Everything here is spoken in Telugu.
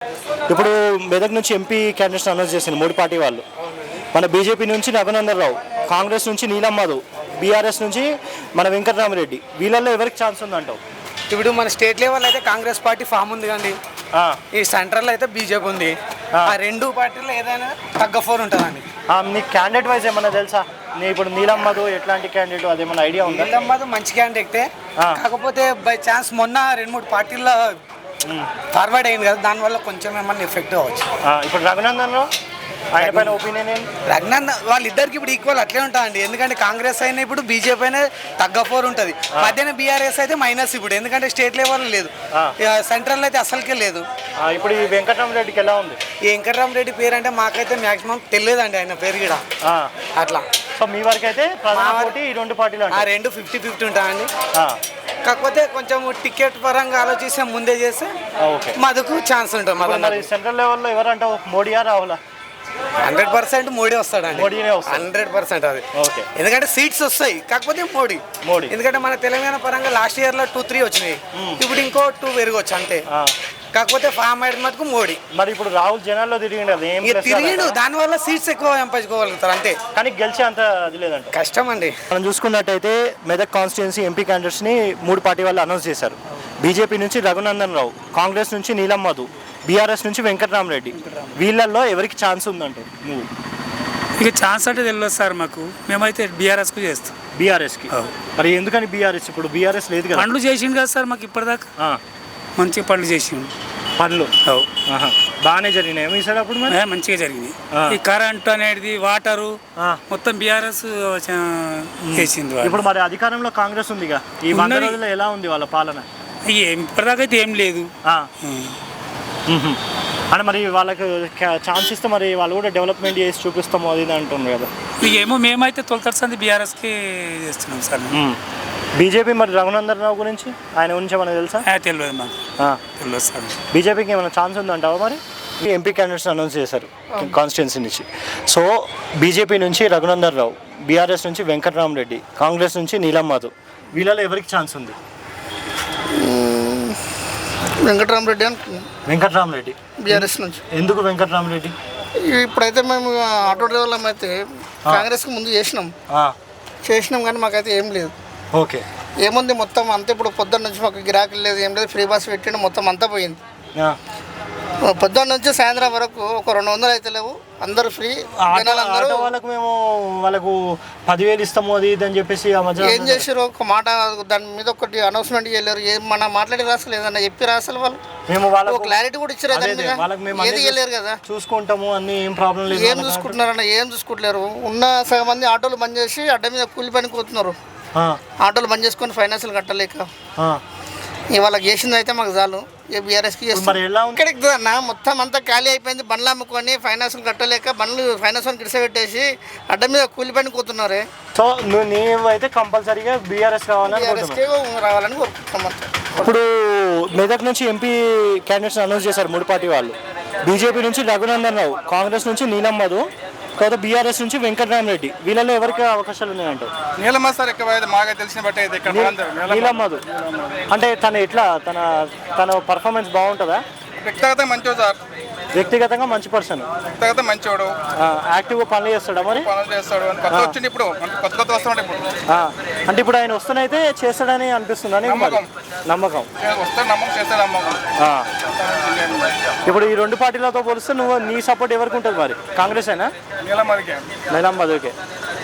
ఇప్పుడు మెదక్ నుంచి ఎంపీ క్యాండిడేట్స్ అనౌన్స్ చేసింది మూడు పార్టీ వాళ్ళు. మన బీజేపీ నుంచి రఘునందన్ రావు, కాంగ్రెస్ నుంచి నీలం మధు, బీఆర్ఎస్ నుంచి మన వెంకటరామరెడ్డి. వీళ్ళల్లో ఎవరికి ఛాన్స్ ఉందంటావు? ఇప్పుడు మన స్టేట్ లెవెల్ అయితే కాంగ్రెస్ పార్టీ ఫామ్ ఉంది కండి, ఈ సెంట్రల్ అయితే బీజేపీ ఉంది. ఆ రెండు పార్టీలో ఏదైనా తగ్గఫోర్ ఉంటుందండి. నీ క్యాండిడేట్ వైజ్ ఏమన్నా తెలుసా? నీ ఇప్పుడు నీలం మధు ఎట్లాంటి క్యాండిడేట్, అదేమన్నా ఐడియా ఉందా? నీలం మధు మంచి క్యాండిడేటే, కాకపోతే బై ఛాన్స్ మొన్న 2-3 పార్టీల్లో ఫార్వర్డ్ అయింది కదా, దానివల్ల కొంచెం ఏమన్నా ఎఫెక్ట్ అవ్వచ్చు. ఇప్పుడు రఘునందన్ రావు ఆయన పైన ఒపీనియన్ ఏంటి? రఘునందన్ వాళ్ళిద్దరికి ఇప్పుడు ఈక్వల్ అట్లే ఉంటుందండి. ఎందుకంటే కాంగ్రెస్ అయినా ఇప్పుడు బీజేపీ అయినా తగ్గఫోర్ ఉంటుంది. మధ్యాహ్నం బీఆర్ఎస్ అయితే మైనస్ ఇప్పుడు, ఎందుకంటే స్టేట్ లెవెల్ లేదు, సెంట్రల్ అయితే అసలుకే లేదు. ఇప్పుడు ఈ వెంకటరామరెడ్డికి ఎలా ఉంది? ఈ వెంకటరామరెడ్డి పేరు అంటే మాకైతే మాక్సిమం తెలియదండి ఆయన పేరు కూడా అట్లా. సో మీ వరకు అయితే ఈ రెండు పార్టీలు ఆ రెండు 50-50 ఉంటాయండి. కాకపోతే కొంచెం టికెట్ పరంగా ఆలోచిస్తే ముందే చేస్తే మధుకు ఛాన్స్ ఉంటుంది. సెంట్రల్ లెవెల్లో ఎవరంటావు, మోడీయా రాహులా? 100% మోడీ వస్తాడండి, 100% అది. ఎందుకంటే సీట్స్ వస్తాయి, కాకపోతే మోడీ. ఎందుకంటే మన తెలంగాణ పరంగా లాస్ట్ ఇయర్లో 2-3 వచ్చినాయి, ఇప్పుడు ఇంకో 2 పెరగవచ్చు అంతే. కాకపోతే ఫామ్ అయ్యే మటుకు మోడీ. మరి ఇప్పుడు రాహుల్ జనాల్లో తిరిగిండు, దానివల్ల సీట్స్ ఎక్కువ సంపాదించుకోగలుగుతారు అంతే, కానీ గెలిచే అంత అది లేదంట. కష్టం అండి. మనం చూసుకున్నట్టయితే మెదక్ కాన్స్టిట్యున్సీ ఎంపీ క్యాండిడేట్స్ని మూడు పార్టీ వాళ్ళు అనౌన్స్ చేశారు. బీజేపీ నుంచి రఘునందన్ రావు, కాంగ్రెస్ నుంచి నీలం మధు, బీఆర్ఎస్ నుంచి వెంకటరామరెడ్డి. వీళ్ళల్లో ఎవరికి ఛాన్స్ ఉందంటే నువ్వు? ఇక ఛాన్స్ అంటే తెలియదు సార్ మాకు, మేమైతే బీఆర్ఎస్కు చేస్తాం. బీఆర్ఎస్కి? మరి ఎందుకని బీఆర్ఎస్? ఇప్పుడు బీఆర్ఎస్ లేదు కదా. పనులు చేసిండు కదా సార్ మాకు ఇప్పటిదాకా, మంచిగా పనులు చేసిండు. పనులు బాగానే జరిగినాయి మీ సైడ్ అప్పుడు? మరి మంచిగా జరిగింది. ఈ కరెంట్ అనేది, వాటరు మొత్తం బీఆర్ఎస్ చేసింది. ఇప్పుడు మరి అధికారంలో కాంగ్రెస్ ఉందిగా, ఈ 100 రోజుల్లో ఎలా ఉంది వాళ్ళ పాలన? ఇప్పటిదాకా అయితే ఏం లేదు. అంటే మరి వాళ్ళకి ఛాన్స్ ఇస్తే మరి వాళ్ళు కూడా డెవలప్మెంట్ చేసి చూపిస్తాము అది ఇది అంటున్నారు కదా. ఏమో మేమైతే తొలతరసంది బీఆర్ఎస్కి చేస్తున్నాం సార్. బీజేపీ మరి రఘునందన్ రావు గురించి, ఆయన గురించి ఏమైనా తెలుసా? తెలియదు మాకు, తెలియదు సార్. బీజేపీకి ఏమైనా ఛాన్స్ ఉందంటావా? మరి ఎంపీ క్యాండిడేట్స్ అనౌన్స్ చేశారు కాన్స్టిట్యున్సీ నుంచి. సో బీజేపీ నుంచి రఘునందన్ రావు, బీఆర్ఎస్ నుంచి వెంకటరామరెడ్డి, కాంగ్రెస్ నుంచి నీలం మధు. వీళ్ళలో ఎవరికి ఛాన్స్ ఉంది? వెంకటరామరెడ్డి బీఆర్ఎస్ నుంచి. ఎందుకు వెంకటరామరెడ్డి? ఇప్పుడైతే మేము ఆటో డ్రైవర్లం అయితే కాంగ్రెస్కి ముందు చేసినాం కానీ మాకైతే ఏం లేదు. ఓకే, ఏముంది మొత్తం అంతా ఇప్పుడు పొద్దున్న నుంచి మాకు గిరాకీ లేదు, ఏం లేదు, ఫ్రీ బస్ పెట్టిండు, మొత్తం అంతా పోయింది. పొద్దున్న నుంచి సాయంత్రం వరకు ఒక 200 అయితే లేవు, అందరూ ఫ్రీ. వాళ్ళకు మేము వాళ్ళకు 10,000 ఇస్తాము అది ఇది అని చెప్పేసి ఏం చేసారు, ఒక మాట దాని మీద ఒకటి అనౌన్స్మెంట్ చేయలేరు, ఏం మన మాట్లాడి రాసలు ఏదన్నా చెప్పి రాసలు వాళ్ళు మేము క్లారిటీ కూడా ఇచ్చారు, ఏది చేయలేరు కదా. చూసుకుంటాము అన్ని, ఏం ప్రాబ్లం లేదు. ఏం చూసుకుంటున్నారన్న, ఏం చూసుకుంటలేరు. ఉన్న సగం మంది ఆటోలు బంద్ చేసి అడ్డ మీద కూలి పని కూతున్నారు, ఆటోలు బంద్ చేసుకొని ఫైనాన్షియల్ కట్టలేక. వాళ్ళకి చేసింది అయితే మాకు చాలు. బీఆర్ఎస్కి ఇక్కడికి అన్న మొత్తం అంతా ఖాళీ అయిపోయింది, బండ్లు అమ్ముకొని ఫైనాన్షియల్ కట్టలేక బండ్లు ఫైనాన్షియల్ గిడిసెట్టేసి అడ్డ మీద కూలి పని కూతున్నారు. సో నువ్వైతే కంపల్సరీగా బీఆర్ఎస్ రావాలని కోరుకుంటున్నాం. ఇప్పుడు మెదక్ నుంచి ఎంపీ క్యాండిడేట్స్ అనౌన్స్ చేశారు మూడు పార్టీ వాళ్ళు. బీజేపీ నుంచి రఘునందన్ రావు, కాంగ్రెస్ నుంచి నీలం మధు, తర్వాత బీఆర్ఎస్ నుంచి వెంకటరామరెడ్డి. వీళ్ళలో ఎవరికి అవకాశాలు ఉన్నాయంట? నీలం మధు సార్ ఎక్కువ మాకు తెలిసిన బట్టి నీలం మధు అంటే తను ఎట్లా, తన పర్ఫార్మెన్స్ బాగుంటుందా? వ్యక్తిగతంగా మంచివాడు సార్, వ్యక్తిగతంగా మంచి పర్సన్, వ్యక్తిగతంగా మంచివాడు, యాక్టివ్గా పనులు చేస్తాడా? మరి పనులు చేస్తాడు, కొత్త వచ్చింది ఇప్పుడు, కొత్త వస్తున్నాడు ఇప్పుడు. అంటే ఇప్పుడు ఆయన వస్తేనైతే చేస్తాడని అనిపిస్తుందని నమ్మకం వస్తాడు, నమ్మకం చేస్తాడు, నమ్మకం. ఇప్పుడు ఈ రెండు పార్టీలతో పోలిస్తే నీ సపోర్ట్ ఎవరికి ఉంటుంది మరి? కాంగ్రెస్ అయినా? నీలం మధుకే. నీలం మధుకే.